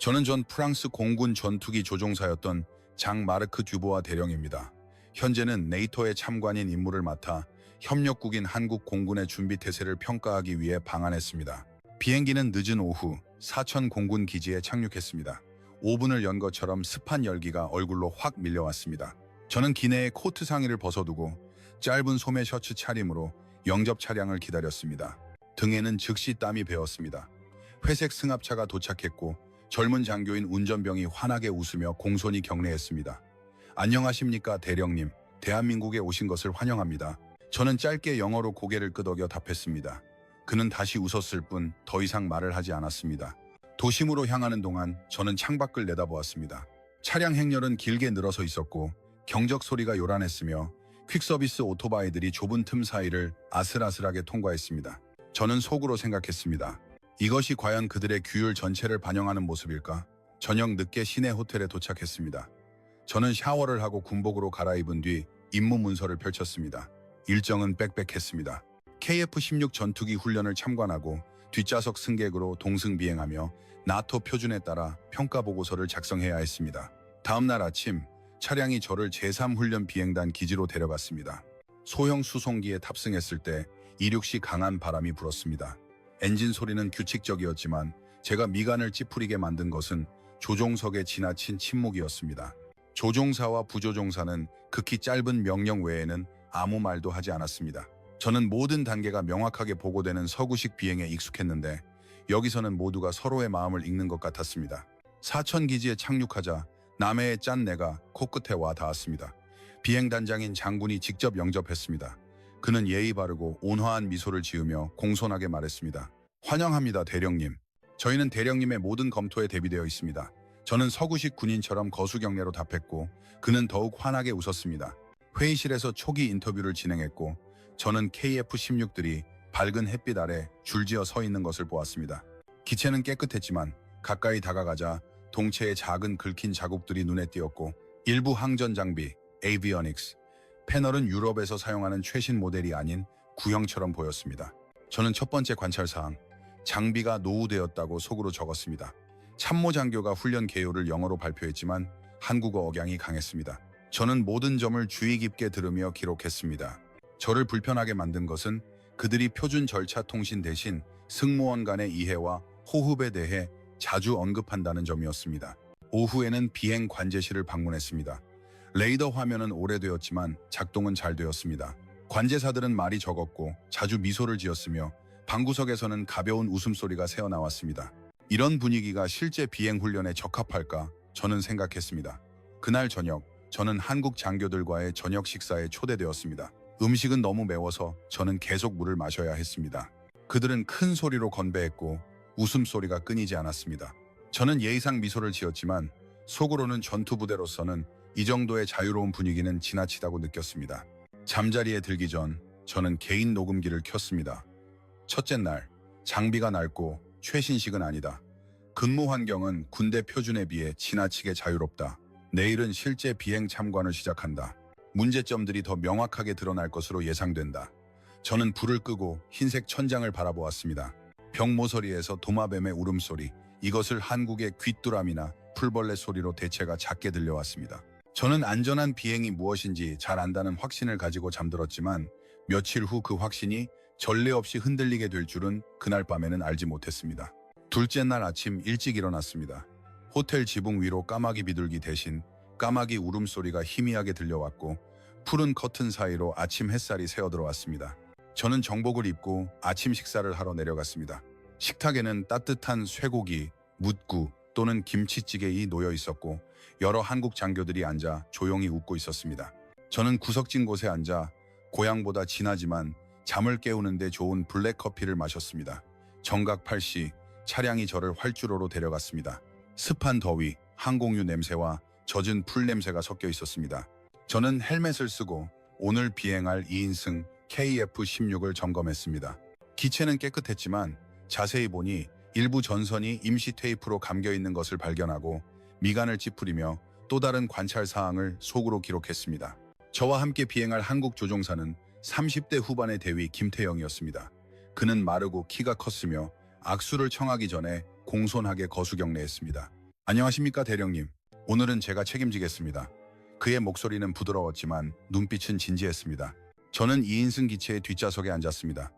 저는 전 프랑스 공군 전투기 조종사였던 장 마르크 듀보아 대령입니다. 현재는 네이토의 참관인 임무를 맡아 협력국인 한국 공군의 준비 태세를 평가하기 위해 방한했습니다. 비행기는 늦은 오후 사천 공군 기지에 착륙했습니다. 오븐을 연 것처럼 습한 열기가 얼굴로 확 밀려왔습니다. 저는 기내에 코트 상의를 벗어두고 짧은 소매 셔츠 차림으로 영접 차량을 기다렸습니다. 등에는 즉시 땀이 배었습니다. 회색 승합차가 도착했고 젊은 장교인 운전병이 환하게 웃으며 공손히 격려했습니다. 안녕하십니까 대령님, 대한민국에 오신 것을 환영합니다. 저는 짧게 영어로 고개를 끄덕여 답했습니다. 그는 다시 웃었을 뿐 더 이상 말을 하지 않았습니다. 도심으로 향하는 동안 저는 창밖을 내다보았습니다. 차량 행렬은 길게 늘어서 있었고 경적 소리가 요란했으며 퀵서비스 오토바이들이 좁은 틈 사이를 아슬아슬하게 통과했습니다. 저는 속으로 생각했습니다. 이것이 과연 그들의 규율 전체를 반영하는 모습일까? 저녁 늦게 시내 호텔에 도착했습니다. 저는 샤워를 하고 군복으로 갈아입은 뒤 임무 문서를 펼쳤습니다. 일정은 빽빽했습니다. KF-16 전투기 훈련을 참관하고 뒷좌석 승객으로 동승비행하며 나토 표준에 따라 평가 보고서를 작성해야 했습니다. 다음 날 아침 차량이 저를 제3훈련 비행단 기지로 데려갔습니다. 소형 수송기에 탑승했을 때 이륙시 강한 바람이 불었습니다. 엔진 소리는 규칙적이었지만 제가 미간을 찌푸리게 만든 것은 조종석에 지나친 침묵이었습니다. 조종사와 부조종사는 극히 짧은 명령 외에는 아무 말도 하지 않았습니다. 저는 모든 단계가 명확하게 보고되는 서구식 비행에 익숙했는데 여기서는 모두가 서로의 마음을 읽는 것 같았습니다. 사천 기지에 착륙하자 남해의 짠 내가 코끝에 와 닿았습니다. 비행단장인 장군이 직접 영접했습니다. 그는 예의 바르고 온화한 미소를 지으며 공손하게 말했습니다. 환영합니다, 대령님. 저희는 대령님의 모든 검토에 대비되어 있습니다. 저는 서구식 군인처럼 거수경례로 답했고 그는 더욱 환하게 웃었습니다. 회의실에서 초기 인터뷰를 진행했고 저는 KF-16들이 밝은 햇빛 아래 줄지어 서 있는 것을 보았습니다. 기체는 깨끗했지만 가까이 다가가자 동체에 작은 긁힌 자국들이 눈에 띄었고 일부 항전 장비, 에이비어닉스, 패널은 유럽에서 사용하는 최신 모델이 아닌 구형처럼 보였습니다. 저는 첫 번째 관찰사항, 장비가 노후되었다고 속으로 적었습니다. 참모 장교가 훈련 개요를 영어로 발표했지만 한국어 억양이 강했습니다. 저는 모든 점을 주의 깊게 들으며 기록했습니다. 저를 불편하게 만든 것은 그들이 표준 절차 통신 대신 승무원 간의 이해와 호흡에 대해 자주 언급한다는 점이었습니다. 오후에는 비행 관제실을 방문했습니다. 레이더 화면은 오래되었지만 작동은 잘 되었습니다. 관제사들은 말이 적었고 자주 미소를 지었으며 방구석에서는 가벼운 웃음소리가 새어나왔습니다. 이런 분위기가 실제 비행 훈련에 적합할까 저는 생각했습니다. 그날 저녁 저는 한국 장교들과의 저녁 식사에 초대되었습니다. 음식은 너무 매워서 저는 계속 물을 마셔야 했습니다. 그들은 큰 소리로 건배했고 웃음소리가 끊이지 않았습니다. 저는 예의상 미소를 지었지만 속으로는 전투부대로서는 이 정도의 자유로운 분위기는 지나치다고 느꼈습니다. 잠자리에 들기 전 저는 개인 녹음기를 켰습니다. 첫째 날, 장비가 낡고 최신식은 아니다. 근무 환경은 군대 표준에 비해 지나치게 자유롭다. 내일은 실제 비행 참관을 시작한다. 문제점들이 더 명확하게 드러날 것으로 예상된다. 저는 불을 끄고 흰색 천장을 바라보았습니다. 벽 모서리에서 도마뱀의 울음소리, 이것을 한국의 귀뚜라미나 풀벌레 소리로 대체가 작게 들려왔습니다. 저는 안전한 비행이 무엇인지 잘 안다는 확신을 가지고 잠들었지만 며칠 후 그 확신이 전례 없이 흔들리게 될 줄은 그날 밤에는 알지 못했습니다. 둘째 날 아침 일찍 일어났습니다. 호텔 지붕 위로 까마귀 비둘기 대신 까마귀 울음소리가 희미하게 들려왔고 푸른 커튼 사이로 아침 햇살이 새어들어왔습니다. 저는 정복을 입고 아침 식사를 하러 내려갔습니다. 식탁에는 따뜻한 쇠고기, 묻구 또는 김치찌개이 놓여 있었고 여러 한국 장교들이 앉아 조용히 웃고 있었습니다. 저는 구석진 곳에 앉아 고향보다 진하지만 잠을 깨우는데 좋은 블랙커피를 마셨습니다. 정각 8시 차량이 저를 활주로로 데려갔습니다. 습한 더위, 항공유 냄새와 젖은 풀 냄새가 섞여 있었습니다. 저는 헬멧을 쓰고 오늘 비행할 2인승 KF-16을 점검했습니다. 기체는 깨끗했지만 자세히 보니 일부 전선이 임시 테이프로 감겨 있는 것을 발견하고 미간을 찌푸리며 또 다른 관찰 사항을 속으로 기록했습니다. 저와 함께 비행할 한국 조종사는 30대 후반의 대위 김태영이었습니다. 그는 마르고 키가 컸으며 악수를 청하기 전에 공손하게 거수경례했습니다. 안녕하십니까, 대령님. 오늘은 제가 책임지겠습니다. 그의 목소리는 부드러웠지만 눈빛은 진지했습니다. 저는 2인승 기체의 뒷좌석에 앉았습니다.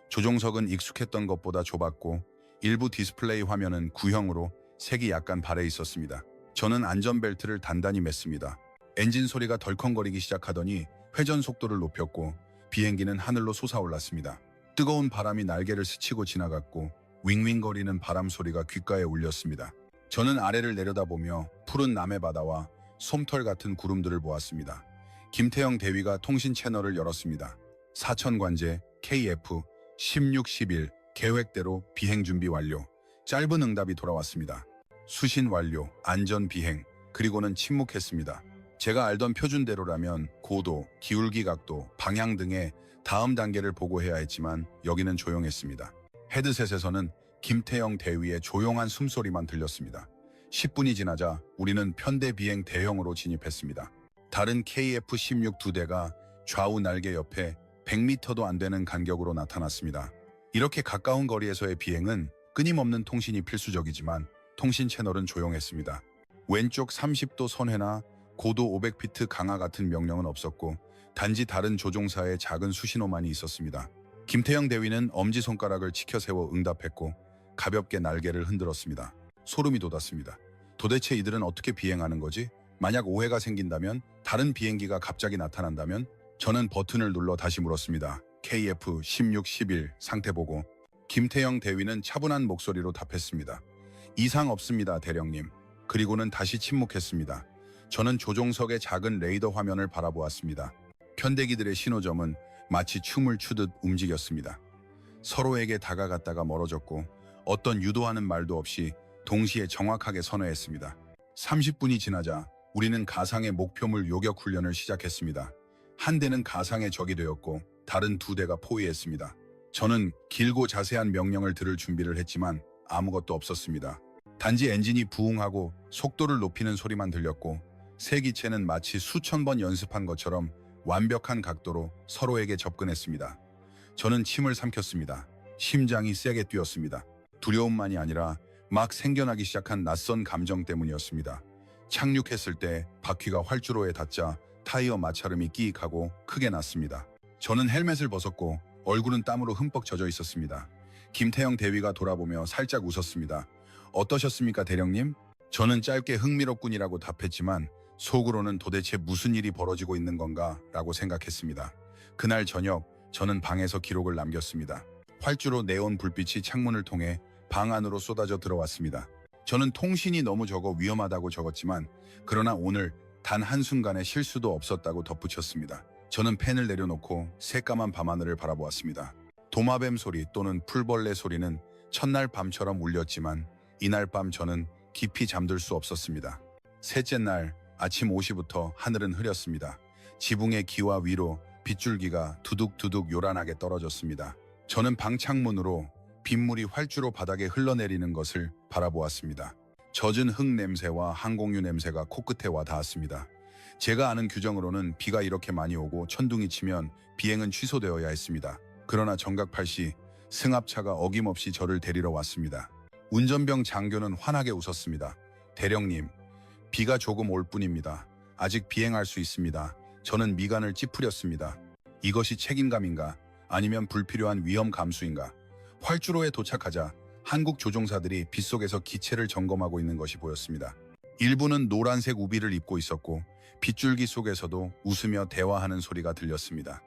조종석은 익숙했던 것보다 좁았고 일부 디스플레이 화면은 구형으로 색이 약간 발해 있었습니다. 저는 안전벨트를 단단히 맸습니다. 엔진 소리가 덜컹거리기 시작하더니 회전 속도를 높였고 비행기는 하늘로 솟아올랐습니다. 뜨거운 바람이 날개를 스치고 지나갔고 윙윙거리는 바람 소리가 귓가에 울렸습니다. 저는 아래를 내려다보며 푸른 남해 바다와 솜털 같은 구름들을 보았습니다. 김태형 대위가 통신 채널을 열었습니다. 사천관제 KF 1611 계획대로 비행 준비 완료. 짧은 응답이 돌아왔습니다. 수신 완료, 안전 비행, 그리고는 침묵했습니다. 제가 알던 표준대로라면 고도, 기울기 각도, 방향 등의 다음 단계를 보고해야 했지만 여기는 조용했습니다. 헤드셋에서는 김태형 대위의 조용한 숨소리만 들렸습니다. 10분이 지나자 우리는 편대 비행 대형으로 진입했습니다. 다른 KF-16 두 대가 좌우 날개 옆에 100m도 안 되는 간격으로 나타났습니다. 이렇게 가까운 거리에서의 비행은 끊임없는 통신이 필수적이지만 통신 채널은 조용했습니다. 왼쪽 30도 선회나 고도 500피트 강화 같은 명령은 없었고 단지 다른 조종사의 작은 수신호만이 있었습니다. 김태형 대위는 엄지손가락을 치켜세워 응답했고 가볍게 날개를 흔들었습니다. 소름이 돋았습니다. 도대체 이들은 어떻게 비행하는 거지? 만약 오해가 생긴다면, 다른 비행기가 갑자기 나타난다면? 저는 버튼을 눌러 다시 물었습니다. KF-1611 상태 보고. 김태형 대위는 차분한 목소리로 답했습니다. 이상 없습니다, 대령님. 그리고는 다시 침묵했습니다. 저는 조종석의 작은 레이더 화면을 바라보았습니다. 편대기들의 신호점은 마치 춤을 추듯 움직였습니다. 서로에게 다가갔다가 멀어졌고 어떤 유도하는 말도 없이 동시에 정확하게 선회했습니다. 30분이 지나자 우리는 가상의 목표물 요격 훈련을 시작했습니다. 한 대는 가상의 적이 되었고 다른 두 대가 포위했습니다. 저는 길고 자세한 명령을 들을 준비를 했지만 아무것도 없었습니다. 단지 엔진이 부웅하고 속도를 높이는 소리만 들렸고 세 기체는 마치 수천 번 연습한 것처럼 완벽한 각도로 서로에게 접근했습니다. 저는 침을 삼켰습니다. 심장이 세게 뛰었습니다. 두려움만이 아니라 막 생겨나기 시작한 낯선 감정 때문이었습니다. 착륙했을 때 바퀴가 활주로에 닿자 타이어 마찰음이 끼익하고 크게 났습니다. 저는 헬멧을 벗었고 얼굴은 땀으로 흠뻑 젖어 있었습니다. 김태형 대위가 돌아보며 살짝 웃었습니다. 어떠셨습니까, 대령님? 저는 짧게 흥미롭군이라고 답했지만 속으로는 도대체 무슨 일이 벌어지고 있는 건가 라고 생각했습니다. 그날 저녁 저는 방에서 기록을 남겼습니다. 활주로 네온 불빛이 창문을 통해 방 안으로 쏟아져 들어왔습니다. 저는 통신이 너무 적어 위험하다고 적었지만 그러나 오늘 단 한순간의 실수도 없었다고 덧붙였습니다. 저는 펜을 내려놓고 새까만 밤하늘을 바라보았습니다. 도마뱀 소리 또는 풀벌레 소리는 첫날 밤처럼 울렸지만 이날 밤 저는 깊이 잠들 수 없었습니다. 셋째 날 아침 5시부터 하늘은 흐렸습니다. 지붕의 기와 위로 빗줄기가 두둑두둑 요란하게 떨어졌습니다. 저는 방창문으로 빗물이 활주로 바닥에 흘러내리는 것을 바라보았습니다. 젖은 흙 냄새와 항공유 냄새가 코끝에 와 닿았습니다. 제가 아는 규정으로는 비가 이렇게 많이 오고 천둥이 치면 비행은 취소되어야 했습니다. 그러나 정각팔시 승합차가 어김없이 저를 데리러 왔습니다. 운전병 장교는 환하게 웃었습니다. 대령님, 비가 조금 올 뿐입니다. 아직 비행할 수 있습니다. 저는 미간을 찌푸렸습니다. 이것이 책임감인가? 아니면 불필요한 위험 감수인가? 활주로에 도착하자 한국 조종사들이 빗속에서 기체를 점검하고 있는 것이 보였습니다. 일부는 노란색 우비를 입고 있었고 빗줄기 속에서도 웃으며 대화하는 소리가 들렸습니다.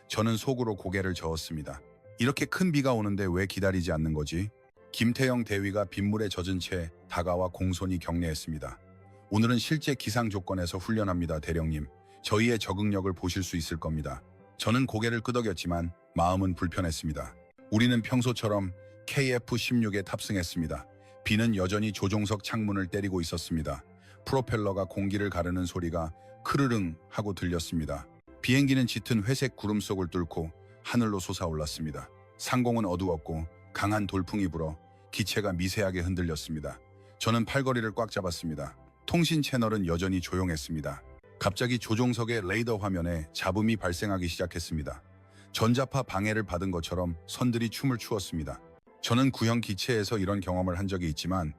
저는 속으로 고개를 저었습니다. 이렇게 큰 비가 오는데 왜 기다리지 않는 거지? 김태형 대위가 빗물에 젖은 채 다가와 공손히 격려했습니다. 오늘은 실제 기상 조건에서 훈련합니다, 대령님. 저희의 적응력을 보실 수 있을 겁니다. 저는 고개를 끄덕였지만 마음은 불편했습니다. 우리는 평소처럼 KF-16에 탑승했습니다. 비는 여전히 조종석 창문을 때리고 있었습니다. 프로펠러가 공기를 가르는 소리가 크르릉 하고 들렸습니다. 비행기는 짙은 회색 구름 속을 뚫고 하늘로 솟아올랐습니다. 상공은 어두웠고 강한 돌풍이 불어 기체가 미세하게 흔들렸습니다. 저는 팔걸이를 꽉 잡았습니다. 통신 채널은 여전히 조용했습니다. 갑자기 조종석의 레이더 화면에 잡음이 발생하기 시작했습니다. 전자파 방해를 받은 것처럼 선들이 춤을 추었습니다. 저는 구형 기체에서 이런 경험을 한 적이 있지만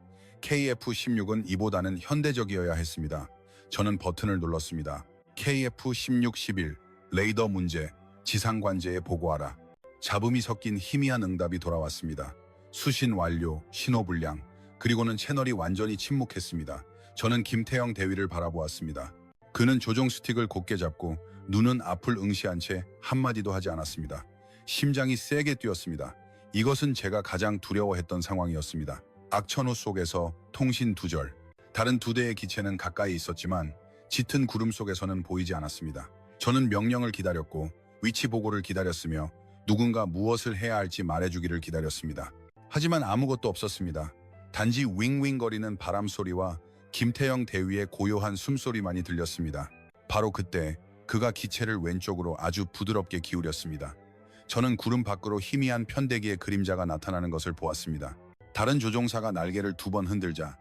KF-16은 이보다는 현대적이어야 했습니다. 저는 버튼을 눌렀습니다. KF-16-11 레이더 문제, 지상관제에 보고하라. 잡음이 섞인 희미한 응답이 돌아왔습니다. 수신 완료, 신호 불량, 그리고는 채널이 완전히 침묵했습니다. 저는 김태형 대위를 바라보았습니다. 그는 조종 스틱을 곧게 잡고 눈은 앞을 응시한 채 한마디도 하지 않았습니다. 심장이 세게 뛰었습니다. 이것은 제가 가장 두려워했던 상황이었습니다. 악천후 속에서 통신 두절. 다른 두 대의 기체는 가까이 있었지만 짙은 구름 속에서는 보이지 않았습니다. 저는 명령을 기다렸고 위치 보고를 기다렸으며 누군가 무엇을 해야 할지 말해주기를 기다렸습니다. 하지만 아무것도 없었습니다. 단지 윙윙거리는 바람 소리와 김태형 대위의 고요한 숨소리만이 들렸습니다. 바로 그때 그가 기체를 왼쪽으로 아주 부드럽게 기울였습니다. 저는 구름 밖으로 희미한 편대기의 그림자가 나타나는 것을 보았습니다. 다른 조종사가 날개를 2번 흔들자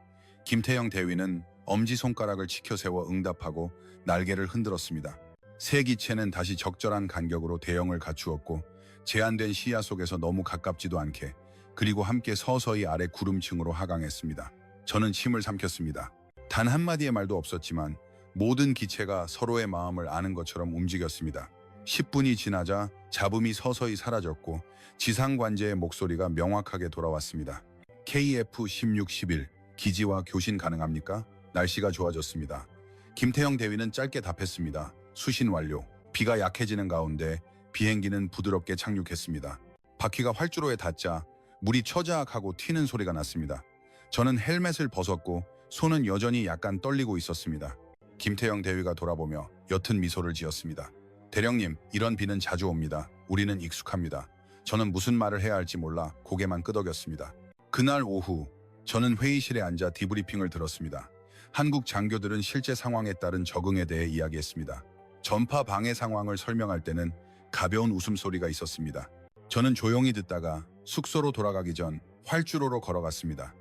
김태형 대위는 엄지손가락을 치켜세워 응답하고 날개를 흔들었습니다. 새 기체는 다시 적절한 간격으로 대형을 갖추었고 제한된 시야 속에서 너무 가깝지도 않게 그리고 함께 서서히 아래 구름층으로 하강했습니다. 저는 침을 삼켰습니다. 단 한마디의 말도 없었지만 모든 기체가 서로의 마음을 아는 것처럼 움직였습니다. 10분이 지나자 잡음이 서서히 사라졌고 지상관제의 목소리가 명확하게 돌아왔습니다. KF-16-11 기지와 교신 가능합니까? 날씨가 좋아졌습니다. 김태형 대위는 짧게 답했습니다. 수신 완료. 비가 약해지는 가운데 비행기는 부드럽게 착륙했습니다. 바퀴가 활주로에 닿자 물이 처자악하고 튀는 소리가 났습니다. 저는 헬멧을 벗었고 손은 여전히 약간 떨리고 있었습니다. 김태형 대위가 돌아보며 옅은 미소를 지었습니다. 대령님, 이런 비는 자주 옵니다. 우리는 익숙합니다. 저는 무슨 말을 해야 할지 몰라 고개만 끄덕였습니다. 그날 오후 저는 회의실에 앉아 디브리핑을 들었습니다. 한국 장교들은 실제 상황에 따른 적응에 대해 이야기했습니다. 전파 방해 상황을 설명할 때는 가벼운 웃음소리가 있었습니다. 저는 조용히 듣다가 숙소로 돌아가기 전 활주로로 걸어갔습니다.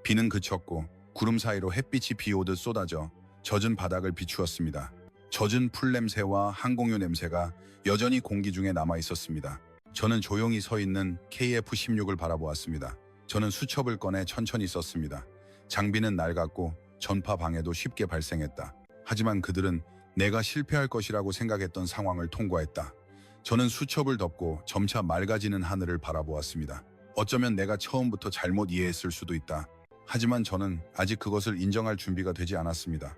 비는 그쳤고 구름 사이로 햇빛이 비오듯 쏟아져 젖은 바닥을 비추었습니다. 젖은 풀 냄새와 항공유 냄새가 여전히 공기 중에 남아 있었습니다. 저는 조용히 서 있는 KF-16을 바라보았습니다. 저는 수첩을 꺼내 천천히 썼습니다. 장비는 낡았고 전파 방해도 쉽게 발생했다. 하지만 그들은 내가 실패할 것이라고 생각했던 상황을 통과했다. 저는 수첩을 덮고 점차 맑아지는 하늘을 바라보았습니다. 어쩌면 내가 처음부터 잘못 이해했을 수도 있다. 하지만 저는 아직 그것을 인정할 준비가 되지 않았습니다.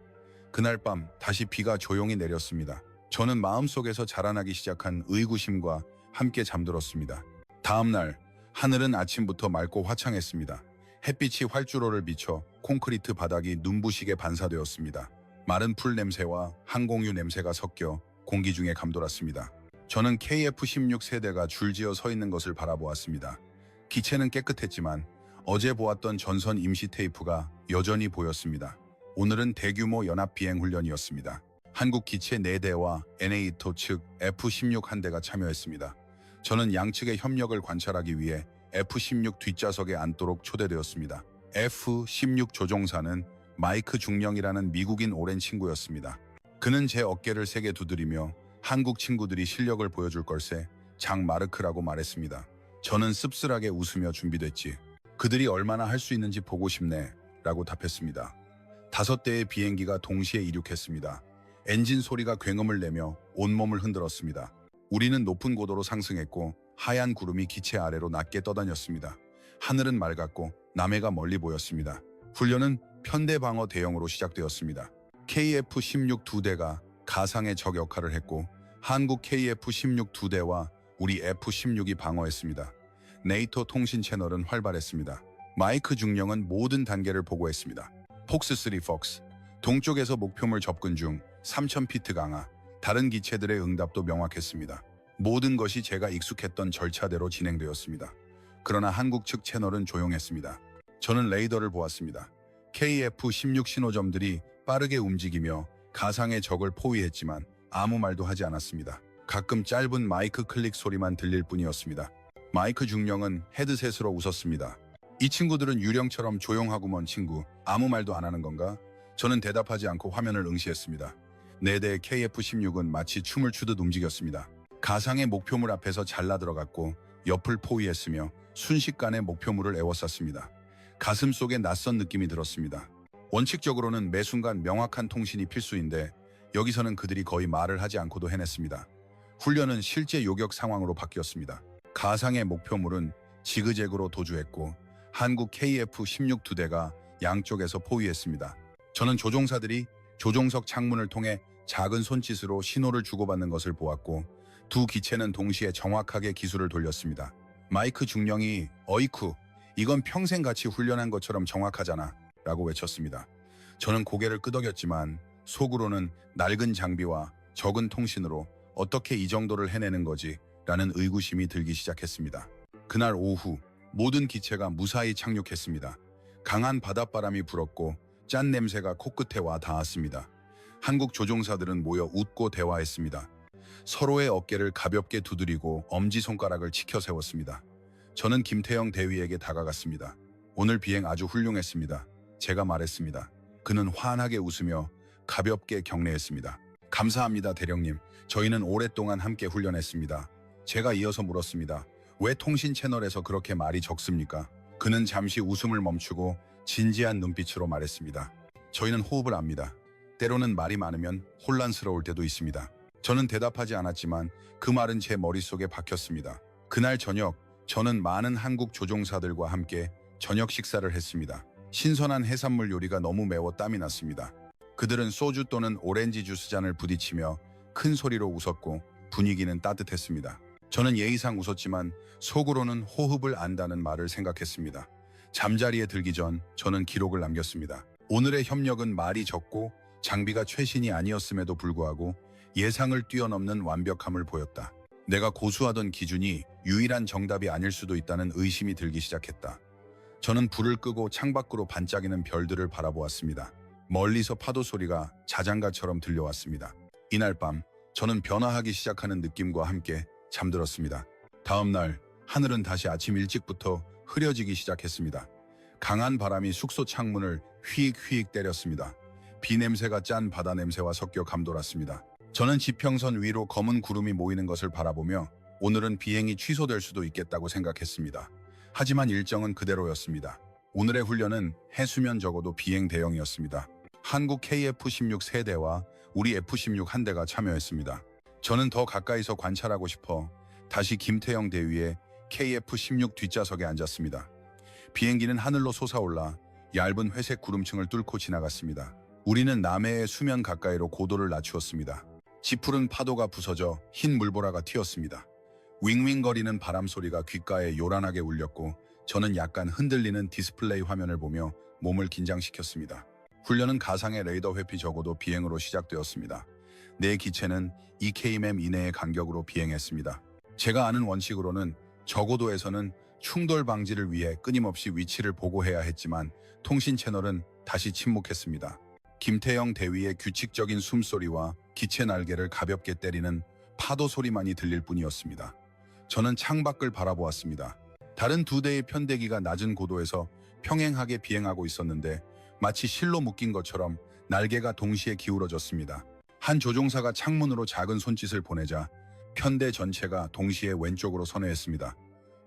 그날 밤 다시 비가 조용히 내렸습니다. 저는 마음속에서 자라나기 시작한 의구심과 함께 잠들었습니다. 다음 날 하늘은 아침부터 맑고 화창했습니다. 햇빛이 활주로를 비춰 콘크리트 바닥이 눈부시게 반사되었습니다. 마른 풀 냄새와 항공유 냄새가 섞여 공기 중에 감돌았습니다. 저는 KF-16 세대가 줄지어 서 있는 것을 바라보았습니다. 기체는 깨끗했지만 어제 보았던 전선 임시 테이프가 여전히 보였습니다. 오늘은 대규모 연합 비행 훈련이었습니다. 한국 기체 4대와 NATO 측 F-16 한 대가 참여했습니다. 저는 양측의 협력을 관찰하기 위해 F-16 뒷좌석에 앉도록 초대되었습니다. F-16 조종사는 마이크 중령이라는 미국인 오랜 친구였습니다. 그는 제 어깨를 세게 두드리며 한국 친구들이 실력을 보여줄 걸세 장 마르크라고 말했습니다. 저는 씁쓸하게 웃으며 준비됐지. 그들이 얼마나 할 수 있는지 보고 싶네 라고 답했습니다. 5대의 비행기가 동시에 이륙했습니다. 엔진 소리가 굉음을 내며 온몸을 흔들었습니다. 우리는 높은 고도로 상승했고 하얀 구름이 기체 아래로 낮게 떠다녔습니다. 하늘은 맑았고 남해가 멀리 보였습니다. 훈련은 편대 방어 대형으로 시작되었습니다. KF-16 2대가 가상의 적 역할을 했고 한국 KF-16 2대와 우리 F-16이 방어했습니다. 네이토 통신 채널은 활발했습니다. 마이크 중령은 모든 단계를 보고했습니다. 폭스3 폭스, 동쪽에서 목표물 접근 중 3000피트 강하, 다른 기체들의 응답도 명확했습니다. 모든 것이 제가 익숙했던 절차대로 진행되었습니다. 그러나 한국 측 채널은 조용했습니다. 저는 레이더를 보았습니다. KF-16 신호점들이 빠르게 움직이며 가상의 적을 포위했지만 아무 말도 하지 않았습니다. 가끔 짧은 마이크 클릭 소리만 들릴 뿐이었습니다. 마이크 중령은 헤드셋으로 웃었습니다. 이 친구들은 유령처럼 조용하구먼 친구, 아무 말도 안 하는 건가? 저는 대답하지 않고 화면을 응시했습니다. 4대의 KF-16은 마치 춤을 추듯 움직였습니다. 가상의 목표물 앞에서 잘라 들어갔고 옆을 포위했으며 순식간에 목표물을 에워쌌습니다. 가슴 속에 낯선 느낌이 들었습니다. 원칙적으로는 매 순간 명확한 통신이 필수인데 여기서는 그들이 거의 말을 하지 않고도 해냈습니다. 훈련은 실제 요격 상황으로 바뀌었습니다. 가상의 목표물은 지그재그로 도주했고 한국 KF-16 두 대가 양쪽에서 포위했습니다. 저는 조종사들이 조종석 창문을 통해 작은 손짓으로 신호를 주고받는 것을 보았고 두 기체는 동시에 정확하게 기술을 돌렸습니다. 마이크 중령이 "어이쿠, 이건 평생 같이 훈련한 것처럼 정확하잖아 라고 외쳤습니다. 저는 고개를 끄덕였지만 속으로는 낡은 장비와 적은 통신으로 어떻게 이 정도를 해내는 거지? 라는 의구심이 들기 시작했습니다. 그날 오후 모든 기체가 무사히 착륙했습니다. 강한 바닷바람이 불었고 짠 냄새가 코끝에 와 닿았습니다. 한국 조종사들은 모여 웃고 대화했습니다. 서로의 어깨를 가볍게 두드리고 엄지손가락을 치켜 세웠습니다. 저는 김태형 대위에게 다가갔습니다. "오늘 비행 아주 훌륭했습니다." 제가 말했습니다. 그는 환하게 웃으며 가볍게 격려했습니다. "감사합니다, 대령님. 저희는 오랫동안 함께 훈련했습니다." 제가 이어서 물었습니다. "왜 통신 채널에서 그렇게 말이 적습니까?" 그는 잠시 웃음을 멈추고 진지한 눈빛으로 말했습니다. "저희는 호흡을 압니다. 때로는 말이 많으면 혼란스러울 때도 있습니다." 저는 대답하지 않았지만 그 말은 제 머릿속에 박혔습니다. 그날 저녁 저는 많은 한국 조종사들과 함께 저녁 식사를 했습니다. 신선한 해산물 요리가 너무 매워 땀이 났습니다. 그들은 소주 또는 오렌지 주스 잔을 부딪히며 큰 소리로 웃었고 분위기는 따뜻했습니다. 저는 예의상 웃었지만 속으로는 호흡을 안다는 말을 생각했습니다. 잠자리에 들기 전 저는 기록을 남겼습니다. 오늘의 협력은 말이 적고 장비가 최신이 아니었음에도 불구하고 예상을 뛰어넘는 완벽함을 보였다. 내가 고수하던 기준이 유일한 정답이 아닐 수도 있다는 의심이 들기 시작했다. 저는 불을 끄고 창밖으로 반짝이는 별들을 바라보았습니다. 멀리서 파도 소리가 자장가처럼 들려왔습니다. 이날 밤 저는 변화하기 시작하는 느낌과 함께 잠들었습니다. 다음 날 하늘은 다시 아침 일찍부터 흐려지기 시작했습니다. 강한 바람이 숙소 창문을 휘익휘익 때렸습니다. 비 냄새가 짠 바다 냄새와 섞여 감돌았습니다. 저는 지평선 위로 검은 구름이 모이는 것을 바라보며 오늘은 비행이 취소될 수도 있겠다고 생각했습니다. 하지만 일정은 그대로였습니다. 오늘의 훈련은 해수면 적어도 비행 대형이었습니다. 한국 KF-16 3대와 우리 F-16 한 대가 참여했습니다. 저는 더 가까이서 관찰하고 싶어 다시 김태형 대위의 KF-16 뒷좌석에 앉았습니다. 비행기는 하늘로 솟아올라 얇은 회색 구름층을 뚫고 지나갔습니다. 우리는 남해의 수면 가까이로 고도를 낮추었습니다. 짙푸른 파도가 부서져 흰 물보라가 튀었습니다. 윙윙거리는 바람 소리가 귓가에 요란하게 울렸고 저는 약간 흔들리는 디스플레이 화면을 보며 몸을 긴장시켰습니다. 훈련은 가상의 레이더 회피 적어도 비행으로 시작되었습니다. 네 기체는 2km 이내의 간격으로 비행했습니다. 제가 아는 원칙으로는 저고도에서는 충돌 방지를 위해 끊임없이 위치를 보고해야 했지만 통신 채널은 다시 침묵했습니다. 김태형 대위의 규칙적인 숨소리와 기체 날개를 가볍게 때리는 파도 소리만이 들릴 뿐이었습니다. 저는 창밖을 바라보았습니다. 다른 두 대의 편대기가 낮은 고도에서 평행하게 비행하고 있었는데 마치 실로 묶인 것처럼 날개가 동시에 기울어졌습니다. 한 조종사가 창문으로 작은 손짓을 보내자 편대 전체가 동시에 왼쪽으로 선회했습니다.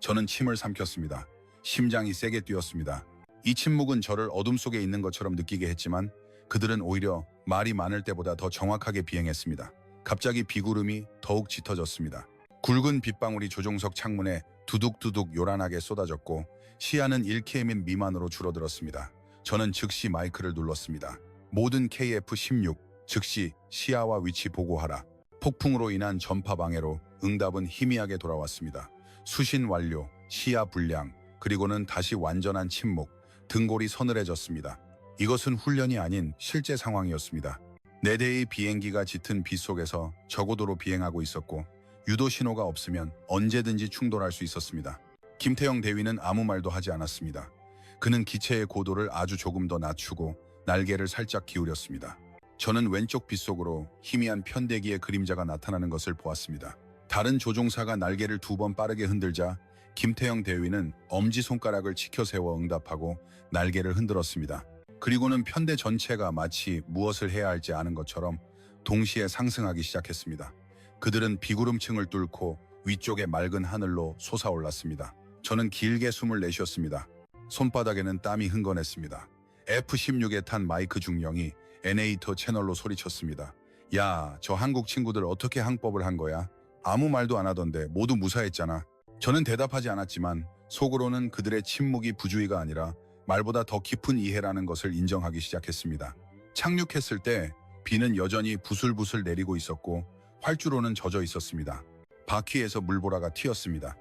저는 침을 삼켰습니다. 심장이 세게 뛰었습니다. 이 침묵은 저를 어둠 속에 있는 것처럼 느끼게 했지만 그들은 오히려 말이 많을 때보다 더 정확하게 비행했습니다. 갑자기 비구름이 더욱 짙어졌습니다. 굵은 빗방울이 조종석 창문에 두둑두둑 요란하게 쏟아졌고 시야는 1km 미만으로 줄어들었습니다. 저는 즉시 마이크를 눌렀습니다. 모든 KF-16 즉시 시야와 위치 보고하라. 폭풍으로 인한 전파 방해로 응답은 희미하게 돌아왔습니다. 수신 완료, 시야 불량, 그리고는 다시 완전한 침묵, 등골이 서늘해졌습니다. 이것은 훈련이 아닌 실제 상황이었습니다. 네 대의 비행기가 짙은 빛 속에서 저고도로 비행하고 있었고 유도 신호가 없으면 언제든지 충돌할 수 있었습니다. 김태형 대위는 아무 말도 하지 않았습니다. 그는 기체의 고도를 아주 조금 더 낮추고 날개를 살짝 기울였습니다. 저는 왼쪽 빛 속으로 희미한 편대기의 그림자가 나타나는 것을 보았습니다. 다른 조종사가 날개를 2번 빠르게 흔들자 김태형 대위는 엄지손가락을 치켜 세워 응답하고 날개를 흔들었습니다. 그리고는 편대 전체가 마치 무엇을 해야 할지 아는 것처럼 동시에 상승하기 시작했습니다. 그들은 비구름층을 뚫고 위쪽의 맑은 하늘로 솟아올랐습니다. 저는 길게 숨을 내쉬었습니다. 손바닥에는 땀이 흥건했습니다. F-16에 탄 마이크 중령이 에네이터 채널로 소리쳤습니다. 야, 저 한국 친구들 어떻게 항법을 한 거야? 아무 말도 안 하던데 모두 무사했잖아. 저는 대답하지 않았지만 속으로는 그들의 침묵이 부주의가 아니라 말보다 더 깊은 이해라는 것을 인정하기 시작했습니다. 착륙했을 때 비는 여전히 부슬부슬 내리고 있었고 활주로는 젖어 있었습니다. 바퀴에서 물보라가 튀었습니다.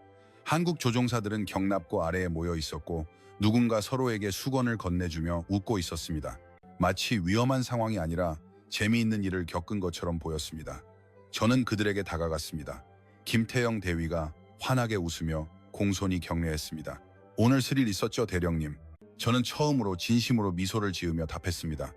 한국 조종사들은 경납고 아래에 모여 있었고 누군가 서로에게 수건을 건네주며 웃고 있었습니다. 마치 위험한 상황이 아니라 재미있는 일을 겪은 것처럼 보였습니다. 저는 그들에게 다가갔습니다. 김태영 대위가 환하게 웃으며 공손히 격려했습니다. 오늘 스릴 있었죠, 대령님? 저는 처음으로 진심으로 미소를 지으며 답했습니다.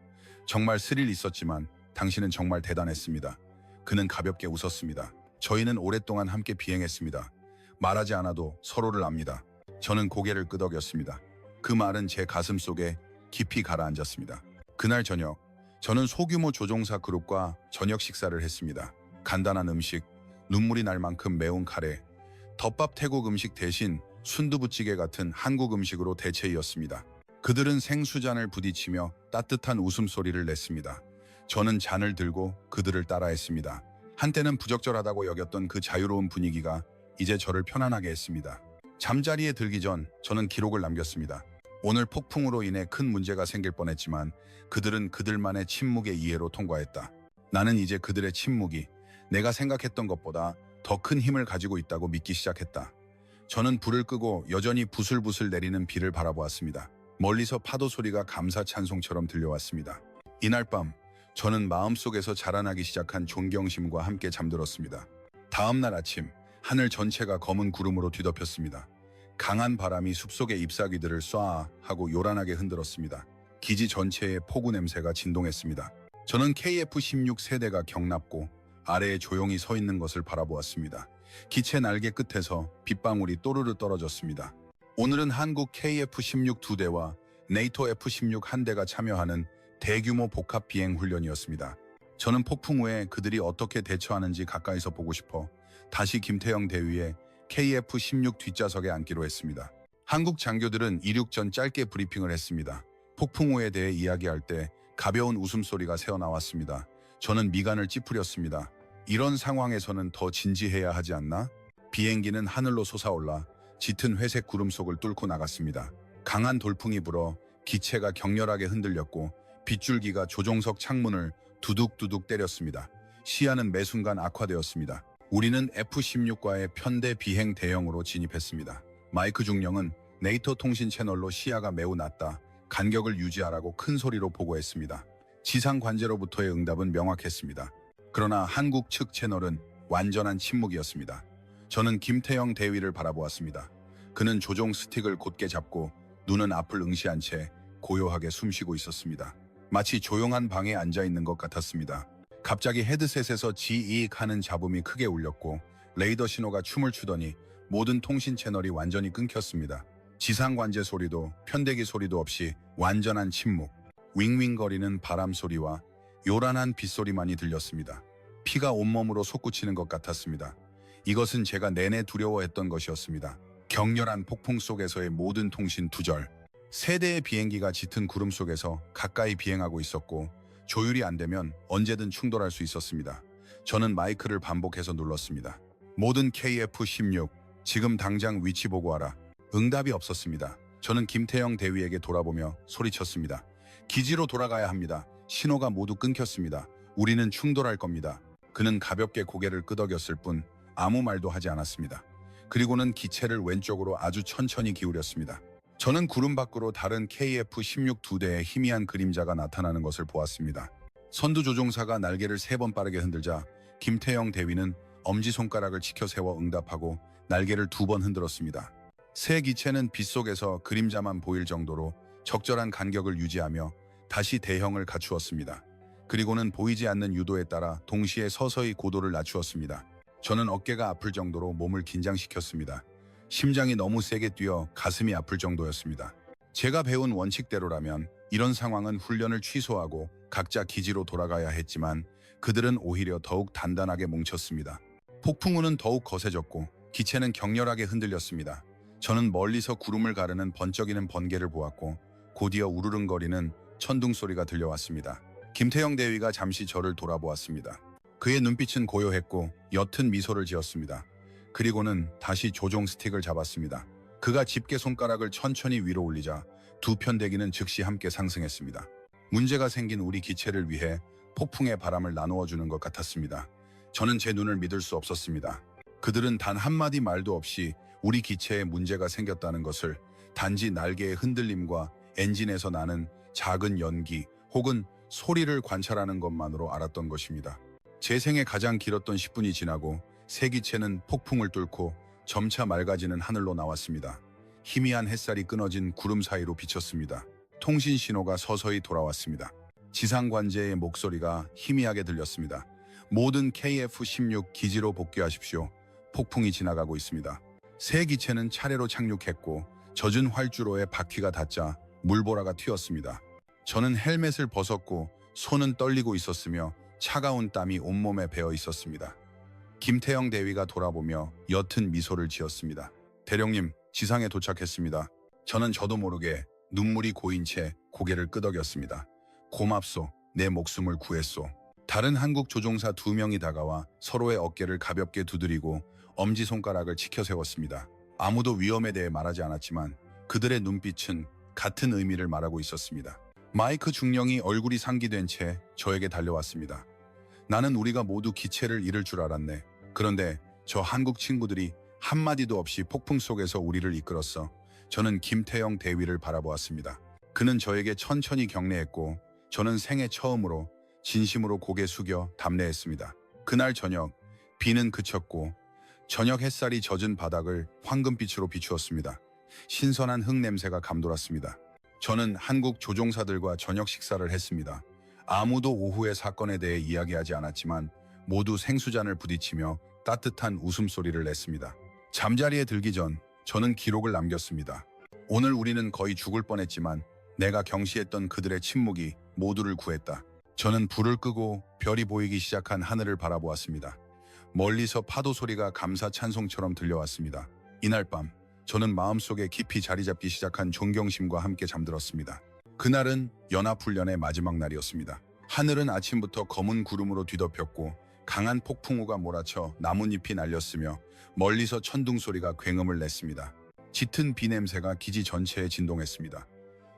정말 스릴 있었지만 당신은 정말 대단했습니다. 그는 가볍게 웃었습니다. 저희는 오랫동안 함께 비행했습니다. 말하지 않아도 서로를 압니다. 저는 고개를 끄덕였습니다. 그 말은 제 가슴 속에 깊이 가라앉았습니다. 그날 저녁, 저는 소규모 조종사 그룹과 저녁 식사를 했습니다. 간단한 음식, 눈물이 날 만큼 매운 카레, 덮밥 태국 음식 대신 순두부찌개 같은 한국 음식으로 대체이었습니다. 그들은 생수잔을 부딪히며 따뜻한 웃음소리를 냈습니다. 저는 잔을 들고 그들을 따라했습니다. 한때는 부적절하다고 여겼던 그 자유로운 분위기가 이제 저를 편안하게 했습니다. 잠자리에 들기 전 저는 기록을 남겼습니다. 오늘 폭풍으로 인해 큰 문제가 생길 뻔했지만 그들은 그들만의 침묵의 이해로 통과했다. 나는 이제 그들의 침묵이 내가 생각했던 것보다 더 큰 힘을 가지고 있다고 믿기 시작했다. 저는 불을 끄고 여전히 부슬부슬 내리는 비를 바라보았습니다. 멀리서 파도 소리가 감사 찬송처럼 들려왔습니다. 이날 밤 저는 마음속에서 자라나기 시작한 존경심과 함께 잠들었습니다. 다음 날 아침 하늘 전체가 검은 구름으로 뒤덮였습니다. 강한 바람이 숲속의 잎사귀들을 쏴 하고 요란하게 흔들었습니다. 기지 전체에 폭우 냄새가 진동했습니다. 저는 KF-16 세대가 경납고 아래에 조용히 서 있는 것을 바라보았습니다. 기체 날개 끝에서 빗방울이 또르르 떨어졌습니다. 오늘은 한국 KF-16 2대와 네이토 F-16 1대가 참여하는 대규모 복합 비행 훈련이었습니다. 저는 폭풍 후에 그들이 어떻게 대처하는지 가까이서 보고 싶어 다시 김태영 대위의 KF-16 뒷좌석에 앉기로 했습니다. 한국 장교들은 이륙 전 짧게 브리핑을 했습니다. 폭풍우에 대해 이야기할 때 가벼운 웃음소리가 새어나왔습니다. 저는 미간을 찌푸렸습니다. 이런 상황에서는 더 진지해야 하지 않나? 비행기는 하늘로 솟아올라 짙은 회색 구름 속을 뚫고 나갔습니다. 강한 돌풍이 불어 기체가 격렬하게 흔들렸고 빗줄기가 조종석 창문을 두둑두둑 때렸습니다. 시야는 매 순간 악화되었습니다. 우리는 F-16과의 편대 비행 대형으로 진입했습니다. 마이크 중령은 네이터 통신 채널로 시야가 매우 낮다. 간격을 유지하라고 큰 소리로 보고했습니다. 지상 관제로부터의 응답은 명확했습니다. 그러나 한국 측 채널은 완전한 침묵이었습니다. 저는 김태영 대위를 바라보았습니다. 그는 조종 스틱을 곧게 잡고 눈은 앞을 응시한 채 고요하게 숨쉬고 있었습니다. 마치 조용한 방에 앉아있는 것 같았습니다. 갑자기 헤드셋에서 지익 하는 잡음이 크게 울렸고 레이더 신호가 춤을 추더니 모든 통신 채널이 완전히 끊겼습니다. 지상 관제 소리도 편대기 소리도 없이 완전한 침묵, 윙윙거리는 바람 소리와 요란한 빗소리만이 들렸습니다. 피가 온몸으로 솟구치는 것 같았습니다. 이것은 제가 내내 두려워했던 것이었습니다. 격렬한 폭풍 속에서의 모든 통신 두절. 세 대의 비행기가 짙은 구름 속에서 가까이 비행하고 있었고 조율이 안 되면 언제든 충돌할 수 있었습니다. 저는 마이크를 반복해서 눌렀습니다. 모든 KF-16, 지금 당장 위치 보고하라. 응답이 없었습니다. 저는 김태영 대위에게 돌아보며 소리쳤습니다. 기지로 돌아가야 합니다. 신호가 모두 끊겼습니다. 우리는 충돌할 겁니다. 그는 가볍게 고개를 끄덕였을 뿐 아무 말도 하지 않았습니다. 그리고는 기체를 왼쪽으로 아주 천천히 기울였습니다. 저는 구름 밖으로 다른 KF-16 2대의 희미한 그림자가 나타나는 것을 보았습니다. 선두 조종사가 날개를 3번 빠르게 흔들자 김태영 대위는 엄지손가락을 치켜 세워 응답하고 날개를 2번 흔들었습니다. 새 기체는 빗속에서 그림자만 보일 정도로 적절한 간격을 유지하며 다시 대형을 갖추었습니다. 그리고는 보이지 않는 유도에 따라 동시에 서서히 고도를 낮추었습니다. 저는 어깨가 아플 정도로 몸을 긴장시켰습니다. 심장이 너무 세게 뛰어 가슴이 아플 정도였습니다. 제가 배운 원칙대로라면 이런 상황은 훈련을 취소하고 각자 기지로 돌아가야 했지만 그들은 오히려 더욱 단단하게 뭉쳤습니다. 폭풍우는 더욱 거세졌고 기체는 격렬하게 흔들렸습니다. 저는 멀리서 구름을 가르는 번쩍이는 번개를 보았고 곧이어 우르릉거리는 천둥 소리가 들려왔습니다. 김태형 대위가 잠시 저를 돌아보았습니다. 그의 눈빛은 고요했고 옅은 미소를 지었습니다. 그리고는 다시 조종 스틱을 잡았습니다. 그가 집게 손가락을 천천히 위로 올리자 두 편대기는 즉시 함께 상승했습니다. 문제가 생긴 우리 기체를 위해 폭풍의 바람을 나누어 주는 것 같았습니다. 저는 제 눈을 믿을 수 없었습니다. 그들은 단 한마디 말도 없이 우리 기체에 문제가 생겼다는 것을 단지 날개의 흔들림과 엔진에서 나는 작은 연기 혹은 소리를 관찰하는 것만으로 알았던 것입니다. 제 생에 가장 길었던 10분이 지나고 새 기체는 폭풍을 뚫고 점차 맑아지는 하늘로 나왔습니다. 희미한 햇살이 끊어진 구름 사이로 비쳤습니다. 통신 신호가 서서히 돌아왔습니다. 지상 관제의 목소리가 희미하게 들렸습니다. 모든 KF-16 기지로 복귀하십시오. 폭풍이 지나가고 있습니다. 새 기체는 차례로 착륙했고 젖은 활주로에 바퀴가 닿자 물보라가 튀었습니다. 저는 헬멧을 벗었고 손은 떨리고 있었으며 차가운 땀이 온몸에 배어 있었습니다. 김태형 대위가 돌아보며 옅은 미소를 지었습니다. 대령님, 지상에 도착했습니다. 저는 저도 모르게 눈물이 고인 채 고개를 끄덕였습니다. 고맙소, 내 목숨을 구했소. 다른 한국 조종사 2명이 다가와 서로의 어깨를 가볍게 두드리고 엄지손가락을 치켜 세웠습니다. 아무도 위험에 대해 말하지 않았지만 그들의 눈빛은 같은 의미를 말하고 있었습니다. 마이크 중령이 얼굴이 상기된 채 저에게 달려왔습니다. 나는 우리가 모두 기체를 잃을 줄 알았네. 그런데 저 한국 친구들이 한마디도 없이 폭풍 속에서 우리를 이끌었어. 저는 김태형 대위를 바라보았습니다. 그는 저에게 천천히 격려했고 저는 생애 처음으로 진심으로 고개 숙여 답례했습니다. 그날 저녁 비는 그쳤고 저녁 햇살이 젖은 바닥을 황금빛으로 비추었습니다. 신선한 흙 냄새가 감돌았습니다. 저는 한국 조종사들과 저녁 식사를 했습니다. 아무도 오후의 사건에 대해 이야기하지 않았지만 모두 생수잔을 부딪히며 따뜻한 웃음소리를 냈습니다. 잠자리에 들기 전 저는 기록을 남겼습니다. 오늘 우리는 거의 죽을 뻔했지만 내가 경시했던 그들의 침묵이 모두를 구했다. 저는 불을 끄고 별이 보이기 시작한 하늘을 바라보았습니다. 멀리서 파도 소리가 감사 찬송처럼 들려왔습니다. 이날 밤 저는 마음속에 깊이 자리 잡기 시작한 존경심과 함께 잠들었습니다. 그날은 연합훈련의 마지막 날이었습니다. 하늘은 아침부터 검은 구름으로 뒤덮였고 강한 폭풍우가 몰아쳐 나뭇잎이 날렸으며 멀리서 천둥 소리가 굉음을 냈습니다. 짙은 비 냄새가 기지 전체에 진동했습니다.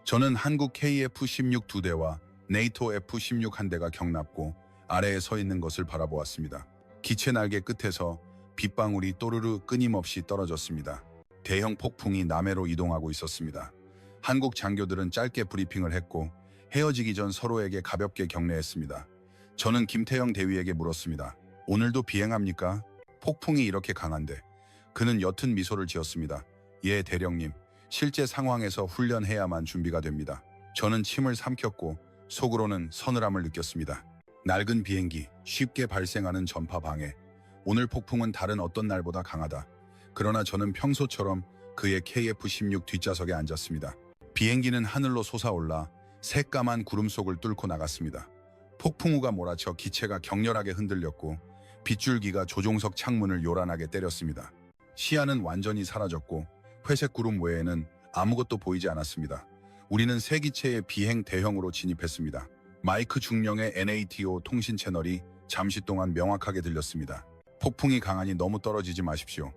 저는 한국 KF-16 2대와 네이토 F-16 1대가 경납고 아래에 서 있는 것을 바라보았습니다. 기체 날개 끝에서 빗방울이 또르르 끊임없이 떨어졌습니다. 대형 폭풍이 남해로 이동하고 있었습니다. 한국 장교들은 짧게 브리핑을 했고 헤어지기 전 서로에게 가볍게 격려했습니다. 저는 김태형 대위에게 물었습니다. 오늘도 비행합니까? 폭풍이 이렇게 강한데. 그는 옅은 미소를 지었습니다. 예, 대령님. 실제 상황에서 훈련해야만 준비가 됩니다. 저는 침을 삼켰고 속으로는 서늘함을 느꼈습니다. 낡은 비행기, 쉽게 발생하는 전파 방해. 오늘 폭풍은 다른 어떤 날보다 강하다. 그러나 저는 평소처럼 그의 KF-16 뒷좌석에 앉았습니다. 비행기는 하늘로 솟아올라 새까만 구름 속을 뚫고 나갔습니다. 폭풍우가 몰아쳐 기체가 격렬하게 흔들렸고 빗줄기가 조종석 창문을 요란하게 때렸습니다. 시야는 완전히 사라졌고 회색 구름 외에는 아무것도 보이지 않았습니다. 우리는 새 기체의 비행 대형으로 진입했습니다. 마이크 중령의 NATO 통신 채널이 잠시 동안 명확하게 들렸습니다. 폭풍이 강하니 너무 떨어지지 마십시오.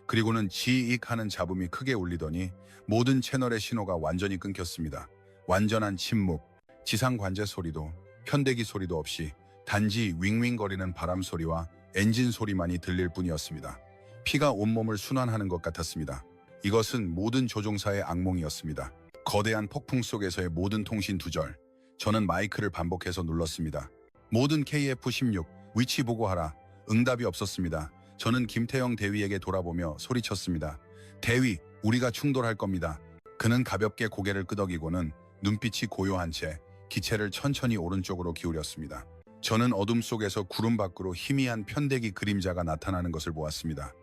그리고는 지익 하는 잡음이 크게 울리더니 모든 채널의 신호가 완전히 끊겼습니다. 완전한 침묵, 지상 관제 소리도 편대기 소리도 없이 단지 윙윙거리는 바람 소리와 엔진 소리만이 들릴 뿐이었습니다. 피가 온몸을 순환하는 것 같았습니다. 이것은 모든 조종사의 악몽이었습니다. 거대한 폭풍 속에서의 모든 통신 두절. 저는 마이크를 반복해서 눌렀습니다. 모든 KF-16 위치 보고하라. 응답이 없었습니다. 저는 김태형 대위에게 돌아보며 소리쳤습니다. 대위, 우리가 충돌할 겁니다. 그는 가볍게 고개를 끄덕이고는 눈빛이 고요한 채 기체를 천천히 오른쪽으로 기울였습니다. 저는 어둠 속에서 구름 밖으로 희미한 편대기 그림자가 나타나는 것을 보았습니다.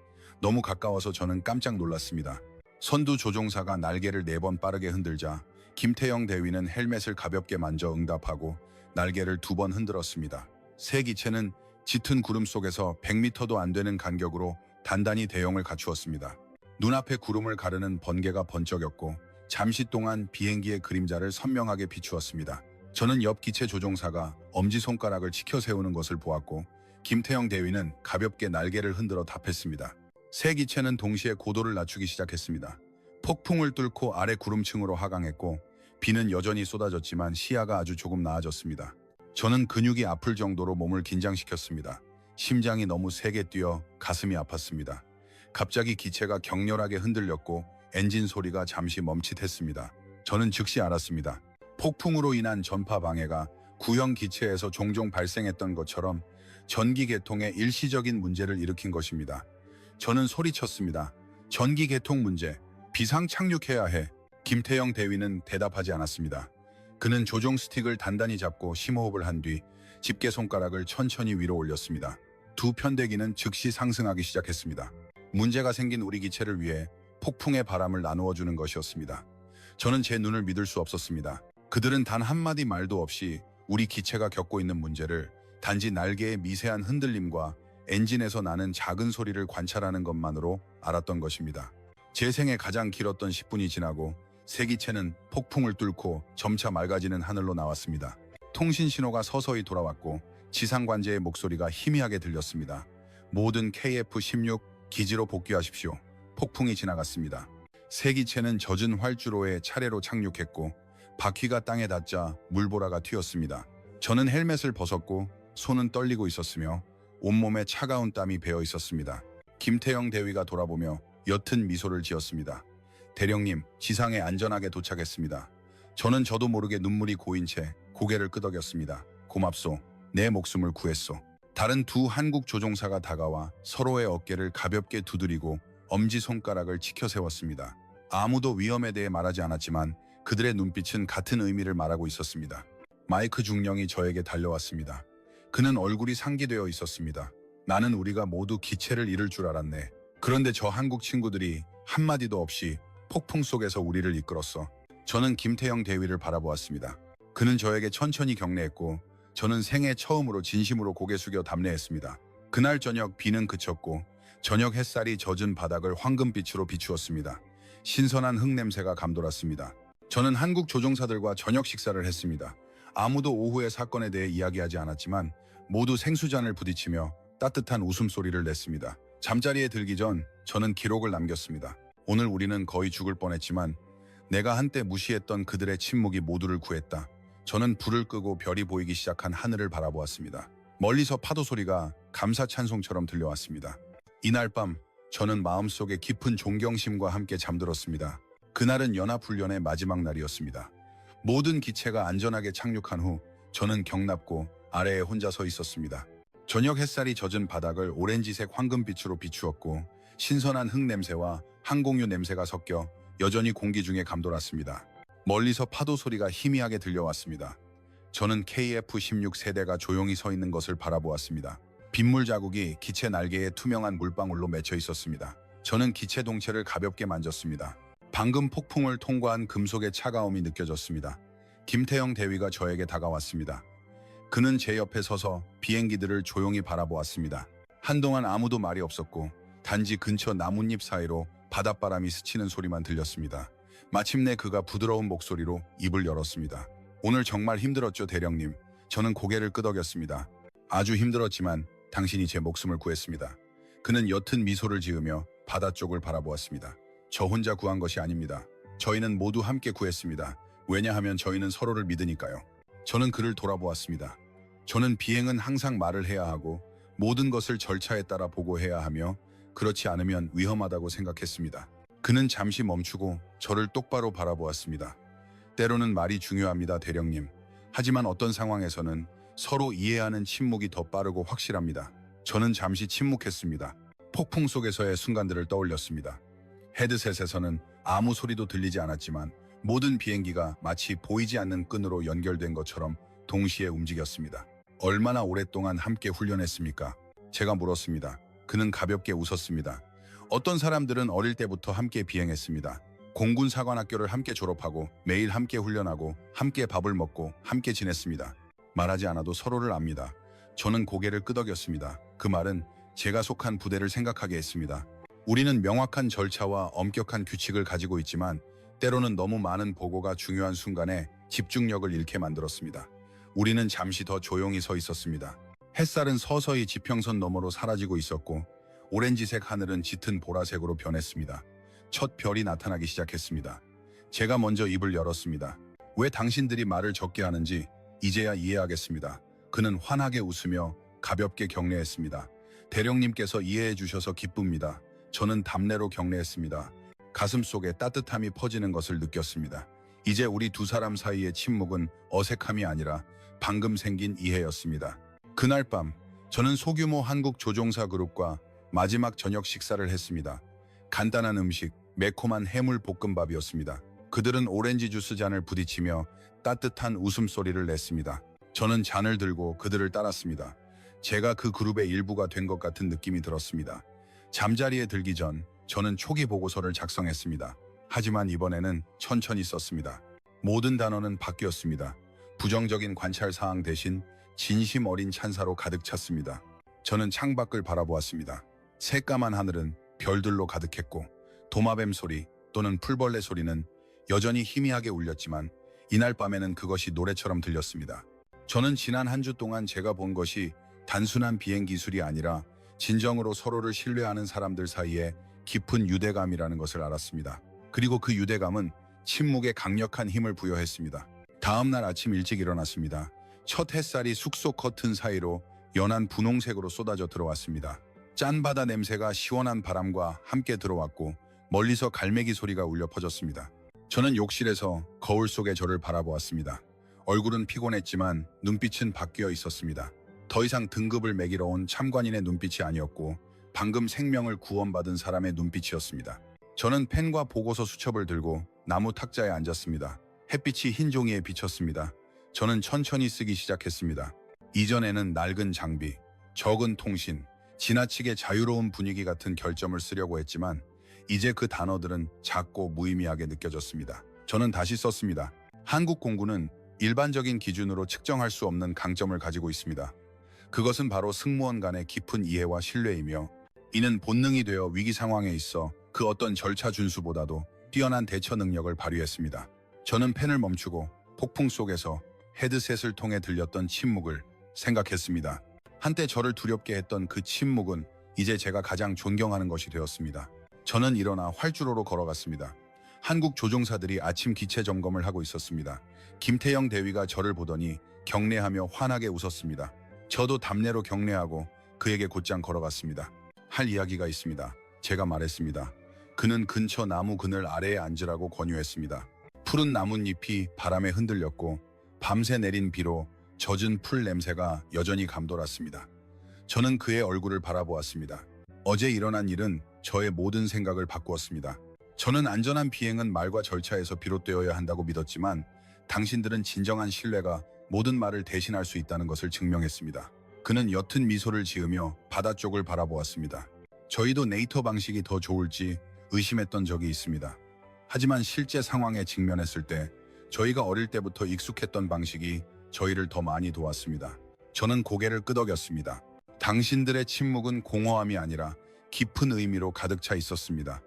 너무 가까워서 저는 깜짝 놀랐습니다. 선두 조종사가 날개를 4번 빠르게 흔들자 김태형 대위는 헬멧을 가볍게 만져 응답하고 날개를 2번 흔들었습니다. 새 기체는 짙은 구름 속에서 100m도 안 되는 간격으로 단단히 대형을 갖추었습니다. 눈앞에 구름을 가르는 번개가 번쩍였고 잠시 동안 비행기의 그림자를 선명하게 비추었습니다. 저는 옆 기체 조종사가 엄지손가락을 치켜 세우는 것을 보았고 김태형 대위는 가볍게 날개를 흔들어 답했습니다. 세 기체는 동시에 고도를 낮추기 시작했습니다. 폭풍을 뚫고 아래 구름층으로 하강했고 비는 여전히 쏟아졌지만 시야가 아주 조금 나아졌습니다. 저는 근육이 아플 정도로 몸을 긴장시켰습니다. 심장이 너무 세게 뛰어 가슴이 아팠습니다. 갑자기 기체가 격렬하게 흔들렸고 엔진 소리가 잠시 멈칫했습니다. 저는 즉시 알았습니다. 폭풍으로 인한 전파 방해가 구형 기체에서 종종 발생했던 것처럼 전기 개통에 일시적인 문제를 일으킨 것입니다. 저는 소리쳤습니다. 전기 개통 문제, 비상 착륙해야 해. 김태형 대위는 대답하지 않았습니다. 그는 조종 스틱을 단단히 잡고 심호흡을 한 뒤 집게 손가락을 천천히 위로 올렸습니다. 두 편대기는 즉시 상승하기 시작했습니다. 문제가 생긴 우리 기체를 위해 폭풍의 바람을 나누어주는 것이었습니다. 저는 제 눈을 믿을 수 없었습니다. 그들은 단 한마디 말도 없이 우리 기체가 겪고 있는 문제를 단지 날개의 미세한 흔들림과 엔진에서 나는 작은 소리를 관찰하는 것만으로 알았던 것입니다. 제 생애 가장 길었던 10분이 지나고 세 기체는 폭풍을 뚫고 점차 맑아지는 하늘로 나왔습니다. 통신 신호가 서서히 돌아왔고 지상관제의 목소리가 희미하게 들렸습니다. 모든 KF-16 기지로 복귀하십시오. 폭풍이 지나갔습니다. 세 기체는 젖은 활주로에 차례로 착륙했고 바퀴가 땅에 닿자 물보라가 튀었습니다. 저는 헬멧을 벗었고 손은 떨리고 있었으며 온몸에 차가운 땀이 배어 있었습니다. 김태형 대위가 돌아보며 옅은 미소를 지었습니다. 대령님, 지상에 안전하게 도착했습니다. 저는 저도 모르게 눈물이 고인 채 고개를 끄덕였습니다. 고맙소. 내 목숨을 구했소. 다른 두 한국 조종사가 다가와 서로의 어깨를 가볍게 두드리고 엄지손가락을 치켜 세웠습니다. 아무도 위험에 대해 말하지 않았지만 그들의 눈빛은 같은 의미를 말하고 있었습니다. 마이크 중령이 저에게 달려왔습니다. 그는 얼굴이 상기되어 있었습니다. 나는 우리가 모두 기체를 잃을 줄 알았네. 그런데 저 한국 친구들이 한마디도 없이 폭풍 속에서 우리를 이끌었어. 저는 김태형 대위를 바라보았습니다. 그는 저에게 천천히 격려했고 저는 생애 처음으로 진심으로 고개 숙여 답례했습니다. 그날 저녁 비는 그쳤고 저녁 햇살이 젖은 바닥을 황금빛으로 비추었습니다. 신선한 흙냄새가 감돌았습니다. 저는 한국 조종사들과 저녁 식사를 했습니다. 아무도 오후의 사건에 대해 이야기하지 않았지만 모두 생수잔을 부딪히며 따뜻한 웃음소리를 냈습니다. 잠자리에 들기 전 저는 기록을 남겼습니다. 오늘 우리는 거의 죽을 뻔했지만 내가 한때 무시했던 그들의 침묵이 모두를 구했다. 저는 불을 끄고 별이 보이기 시작한 하늘을 바라보았습니다. 멀리서 파도 소리가 감사 찬송처럼 들려왔습니다. 이날 밤 저는 마음속에 깊은 존경심과 함께 잠들었습니다. 그날은 연합훈련의 마지막 날이었습니다. 모든 기체가 안전하게 착륙한 후 저는 격납고 아래에 혼자 서 있었습니다. 저녁 햇살이 젖은 바닥을 오렌지색 황금빛으로 비추었고 신선한 흙 냄새와 항공유 냄새가 섞여 여전히 공기 중에 감돌았습니다. 멀리서 파도 소리가 희미하게 들려왔습니다. 저는 KF-16 세대가 조용히 서 있는 것을 바라보았습니다. 빗물 자국이 기체 날개에 투명한 물방울로 맺혀 있었습니다. 저는 기체 동체를 가볍게 만졌습니다. 방금 폭풍을 통과한 금속의 차가움이 느껴졌습니다. 김태형 대위가 저에게 다가왔습니다. 그는 제 옆에 서서 비행기들을 조용히 바라보았습니다. 한동안 아무도 말이 없었고 단지 근처 나뭇잎 사이로 바닷바람이 스치는 소리만 들렸습니다. 마침내 그가 부드러운 목소리로 입을 열었습니다. 오늘 정말 힘들었죠, 대령님. 저는 고개를 끄덕였습니다. 아주 힘들었지만 당신이 제 목숨을 구했습니다. 그는 옅은 미소를 지으며 바다 쪽을 바라보았습니다. 저 혼자 구한 것이 아닙니다. 저희는 모두 함께 구했습니다. 왜냐하면 저희는 서로를 믿으니까요. 저는 그를 돌아보았습니다. 저는 비행은 항상 말을 해야 하고 모든 것을 절차에 따라 보고해야 하며 그렇지 않으면 위험하다고 생각했습니다. 그는 잠시 멈추고 저를 똑바로 바라보았습니다. 때로는 말이 중요합니다, 대령님. 하지만 어떤 상황에서는 서로 이해하는 침묵이 더 빠르고 확실합니다. 저는 잠시 침묵했습니다. 폭풍 속에서의 순간들을 떠올렸습니다. 헤드셋에서는 아무 소리도 들리지 않았지만 모든 비행기가 마치 보이지 않는 끈으로 연결된 것처럼 동시에 움직였습니다. 얼마나 오랫동안 함께 훈련했습니까? 제가 물었습니다. 그는 가볍게 웃었습니다. 어떤 사람들은 어릴 때부터 함께 비행했습니다. 공군 사관학교를 함께 졸업하고 매일 함께 훈련하고 함께 밥을 먹고 함께 지냈습니다. 말하지 않아도 서로를 압니다. 저는 고개를 끄덕였습니다. 그 말은 제가 속한 부대를 생각하게 했습니다. 우리는 명확한 절차와 엄격한 규칙을 가지고 있지만 때로는 너무 많은 보고가 중요한 순간에 집중력을 잃게 만들었습니다. 우리는 잠시 더 조용히 서 있었습니다. 햇살은 서서히 지평선 너머로 사라지고 있었고 오렌지색 하늘은 짙은 보라색으로 변했습니다. 첫 별이 나타나기 시작했습니다. 제가 먼저 입을 열었습니다. 왜 당신들이 말을 적게 하는지 이제야 이해하겠습니다. 그는 환하게 웃으며 가볍게 격려했습니다. 대령님께서 이해해 주셔서 기쁩니다. 저는 답례로 격려했습니다. 가슴속에 따뜻함이 퍼지는 것을 느꼈습니다. 이제 우리 두 사람 사이의 침묵은 어색함이 아니라 방금 생긴 이해였습니다. 그날 밤 저는 소규모 한국 조종사 그룹과 마지막 저녁 식사를 했습니다. 간단한 음식, 매콤한 해물 볶음밥이었습니다. 그들은 오렌지 주스 잔을 부딪히며 따뜻한 웃음소리를 냈습니다. 저는 잔을 들고 그들을 따랐습니다. 제가 그 그룹의 일부가 된 것 같은 느낌이 들었습니다. 잠자리에 들기 전 저는 초기 보고서를 작성했습니다. 하지만 이번에는 천천히 썼습니다. 모든 단어는 바뀌었습니다. 부정적인 관찰 사항 대신 진심 어린 찬사로 가득 찼습니다. 저는 창밖을 바라보았습니다. 새까만 하늘은 별들로 가득했고 도마뱀 소리 또는 풀벌레 소리는 여전히 희미하게 울렸지만 이날 밤에는 그것이 노래처럼 들렸습니다. 저는 지난 한 주 동안 제가 본 것이 단순한 비행 기술이 아니라 진정으로 서로를 신뢰하는 사람들 사이에 깊은 유대감이라는 것을 알았습니다. 그리고 그 유대감은 침묵에 강력한 힘을 부여했습니다. 다음 날 아침 일찍 일어났습니다. 첫 햇살이 숙소 커튼 사이로 연한 분홍색으로 쏟아져 들어왔습니다. 짠바다 냄새가 시원한 바람과 함께 들어왔고 멀리서 갈매기 소리가 울려 퍼졌습니다. 저는 욕실에서 거울 속에 저를 바라보았습니다. 얼굴은 피곤했지만 눈빛은 바뀌어 있었습니다. 더 이상 등급을 매기러 온 참관인의 눈빛이 아니었고 방금 생명을 구원받은 사람의 눈빛이었습니다. 저는 펜과 보고서 수첩을 들고 나무 탁자에 앉았습니다. 햇빛이 흰 종이에 비쳤습니다. 저는 천천히 쓰기 시작했습니다. 이전에는 낡은 장비, 적은 통신, 지나치게 자유로운 분위기 같은 결점을 쓰려고 했지만 이제 그 단어들은 작고 무의미하게 느껴졌습니다. 저는 다시 썼습니다. 한국 공군은 일반적인 기준으로 측정할 수 없는 강점을 가지고 있습니다. 그것은 바로 승무원 간의 깊은 이해와 신뢰이며 이는 본능이 되어 위기 상황에 있어 그 어떤 절차 준수보다도 뛰어난 대처 능력을 발휘했습니다. 저는 펜을 멈추고 폭풍 속에서 헤드셋을 통해 들렸던 침묵을 생각했습니다. 한때 저를 두렵게 했던 그 침묵은 이제 제가 가장 존경하는 것이 되었습니다. 저는 일어나 활주로로 걸어갔습니다. 한국 조종사들이 아침 기체 점검을 하고 있었습니다. 김태영 대위가 저를 보더니 경례하며 환하게 웃었습니다. 저도 답례로 경례하고 그에게 곧장 걸어갔습니다. 할 이야기가 있습니다. 제가 말했습니다. 그는 근처 나무 그늘 아래에 앉으라고 권유했습니다. 푸른 나뭇잎이 바람에 흔들렸고 밤새 내린 비로 젖은 풀 냄새가 여전히 감돌았습니다. 저는 그의 얼굴을 바라보았습니다. 어제 일어난 일은 저의 모든 생각을 바꾸었습니다. 저는 안전한 비행은 말과 절차에서 비롯되어야 한다고 믿었지만 당신들은 진정한 신뢰가 모든 말을 대신할 수 있다는 것을 증명했습니다. 그는 옅은 미소를 지으며 바다 쪽을 바라보았습니다. 저희도 네이터 방식이 더 좋을지 의심했던 적이 있습니다. 하지만 실제 상황에 직면했을 때 저희가 어릴 때부터 익숙했던 방식이 저희를 더 많이 도왔습니다. 저는 고개를 끄덕였습니다. 당신들의 침묵은 공허함이 아니라 깊은 의미로 가득 차 있었습니다.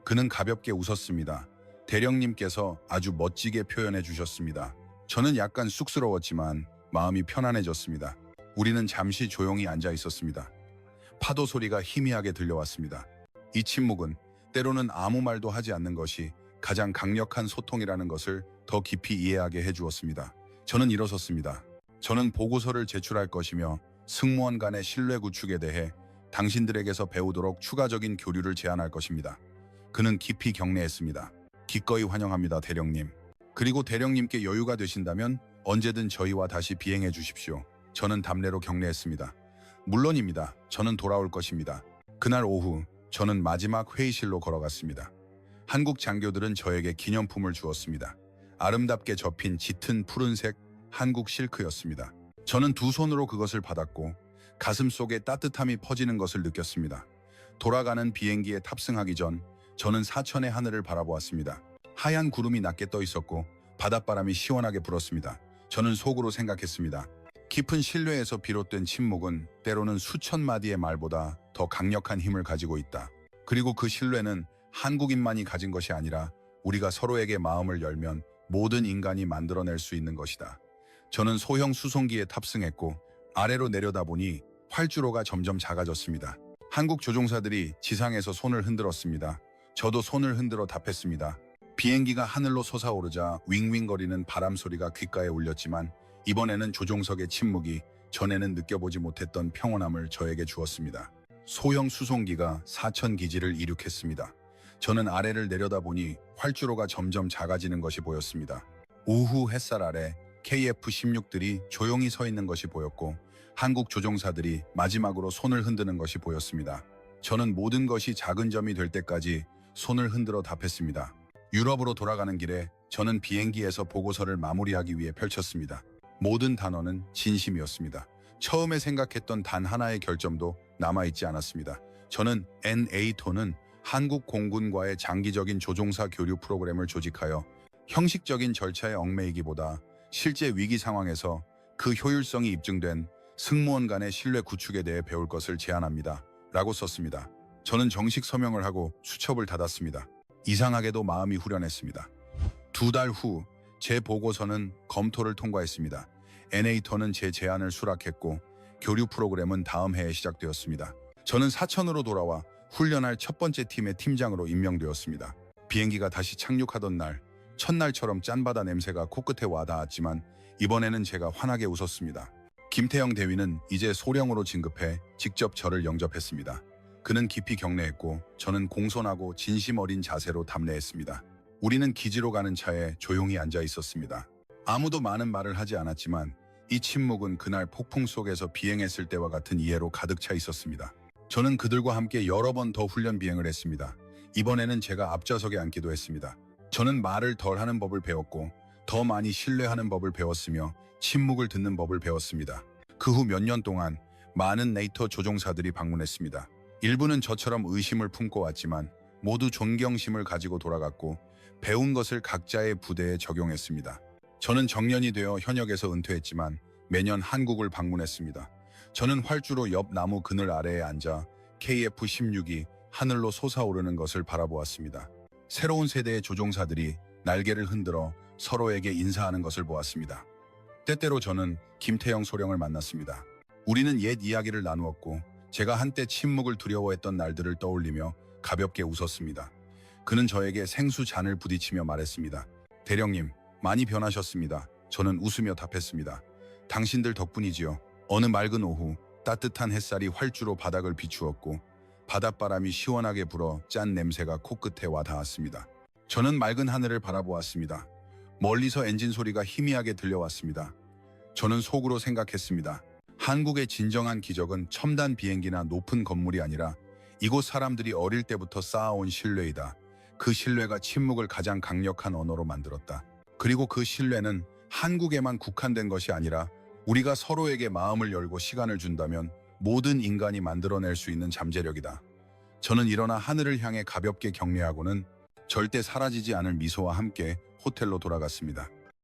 그는 가볍게 웃었습니다. 대령님께서 아주 멋지게 표현해 주셨습니다. 저는 약간 쑥스러웠지만 마음이 편안해졌습니다. 우리는 잠시 조용히 앉아 있었습니다. 파도 소리가 희미하게 들려왔습니다. 이 침묵은 때로는 아무 말도 하지 않는 것이 가장 강력한 소통이라는 것을 더 깊이 이해하게 해주었습니다. 저는 일어섰습니다. 저는 보고서를 제출할 것이며 승무원 간의 신뢰 구축에 대해 당신들에게서 배우도록 추가적인 교류를 제안할 것입니다. 그는 깊이 경례했습니다. 기꺼이 환영합니다, 대령님. 그리고 대령님께 여유가 되신다면 언제든 저희와 다시 비행해 주십시오. 저는 답례로 격려했습니다. 물론입니다. 저는 돌아올 것입니다. 그날 오후 저는 마지막 회의실로 걸어갔습니다. 한국 장교들은 저에게 기념품을 주었습니다. 아름답게 접힌 짙은 푸른색 한국 실크였습니다. 저는 두 손으로 그것을 받았고 가슴속에 따뜻함이 퍼지는 것을 느꼈습니다. 돌아가는 비행기에 탑승하기 전 저는 사천의 하늘을 바라보았습니다. 하얀 구름이 낮게 떠 있었고 바닷바람이 시원하게 불었습니다. 저는 속으로 생각했습니다. 깊은 신뢰에서 비롯된 침묵은 때로는 수천 마디의 말보다 더 강력한 힘을 가지고 있다. 그리고 그 신뢰는 한국인만이 가진 것이 아니라 우리가 서로에게 마음을 열면 모든 인간이 만들어낼 수 있는 것이다. 저는 소형 수송기에 탑승했고 아래로 내려다보니 활주로가 점점 작아졌습니다. 한국 조종사들이 지상에서 손을 흔들었습니다. 저도 손을 흔들어 답했습니다. 비행기가 하늘로 솟아오르자 윙윙거리는 바람 소리가 귓가에 울렸지만 이번에는 조종석의 침묵이 전에는 느껴보지 못했던 평온함을 저에게 주었습니다. 소형 수송기가 사천 기지를 이륙했습니다. 저는 아래를 내려다보니 활주로가 점점 작아지는 것이 보였습니다. 오후 햇살 아래 KF-16들이 조용히 서 있는 것이 보였고 한국 조종사들이 마지막으로 손을 흔드는 것이 보였습니다. 저는 모든 것이 작은 점이 될 때까지 손을 흔들어 답했습니다. 유럽으로 돌아가는 길에 저는 비행기에서 보고서를 마무리하기 위해 펼쳤습니다. 모든 단어는 진심이었습니다. 처음에 생각했던 단 하나의 결점도 남아있지 않았습니다. 저는 NATO는 한국 공군과의 장기적인 조종사 교류 프로그램을 조직하여 형식적인 절차에 얽매이기보다 실제 위기 상황에서 그 효율성이 입증된 승무원 간의 신뢰 구축에 대해 배울 것을 제안합니다. 라고 썼습니다. 저는 정식 서명을 하고 수첩을 닫았습니다. 이상하게도 마음이 후련했습니다. 2달 후 제 보고서는 검토를 통과했습니다. NATO는 제 제안을 수락했고 교류 프로그램은 다음 해에 시작되었습니다. 저는 사천으로 돌아와 훈련할 첫 번째 팀의 팀장으로 임명되었습니다. 비행기가 다시 착륙하던 날, 첫날처럼 짠바다 냄새가 코끝에 와닿았지만 이번에는 제가 환하게 웃었습니다. 김태형 대위는 이제 소령으로 진급해 직접 저를 영접했습니다. 그는 깊이 경례했고 저는 공손하고 진심 어린 자세로 답례했습니다. 우리는 기지로 가는 차에 조용히 앉아 있었습니다. 아무도 많은 말을 하지 않았지만 이 침묵은 그날 폭풍 속에서 비행했을 때와 같은 이해로 가득 차 있었습니다. 저는 그들과 함께 여러 번 더 훈련 비행을 했습니다. 이번에는 제가 앞좌석에 앉기도 했습니다. 저는 말을 덜 하는 법을 배웠고 더 많이 신뢰하는 법을 배웠으며 침묵을 듣는 법을 배웠습니다. 그 후 몇 년 동안 많은 네이토 조종사들이 방문했습니다. 일부는 저처럼 의심을 품고 왔지만 모두 존경심을 가지고 돌아갔고 배운 것을 각자의 부대에 적용했습니다. 저는 정년이 되어 현역에서 은퇴했지만 매년 한국을 방문했습니다. 저는 활주로 옆 나무 그늘 아래에 앉아 KF-16이 하늘로 솟아오르는 것을 바라보았습니다. 새로운 세대의 조종사들이 날개를 흔들어 서로에게 인사하는 것을 보았습니다. 때때로 저는 김태형 소령을 만났습니다. 우리는 옛 이야기를 나누었고 제가 한때 침묵을 두려워했던 날들을 떠올리며 가볍게 웃었습니다. 그는 저에게 생수 잔을 부딪히며 말했습니다. 대령님, 많이 변하셨습니다. 저는 웃으며 답했습니다. 당신들 덕분이지요. 어느 맑은 오후 따뜻한 햇살이 활주로 바닥을 비추었고 바닷바람이 시원하게 불어 짠 냄새가 코끝에 와 닿았습니다. 저는 맑은 하늘을 바라보았습니다. 멀리서 엔진 소리가 희미하게 들려왔습니다. 저는 속으로 생각했습니다. 한국의 진정한 기적은 첨단 비행기나 높은 건물이 아니라 이곳 사람들이 어릴 때부터 쌓아온 신뢰이다. 그 신뢰가 침묵을 가장 강력한 언어로 만들었다. 그리고 그 신뢰는 한국에만 국한된 것이 아니라 우리가 서로에게 마음을 열고 시간을 준다면 모든 인간이 만들어낼 수 있는 잠재력이다. 저는 일어나 하늘을 향해 가볍게 경례하고는 절대 사라지지 않을 미소와 함께 호텔로 돌아갔습니다.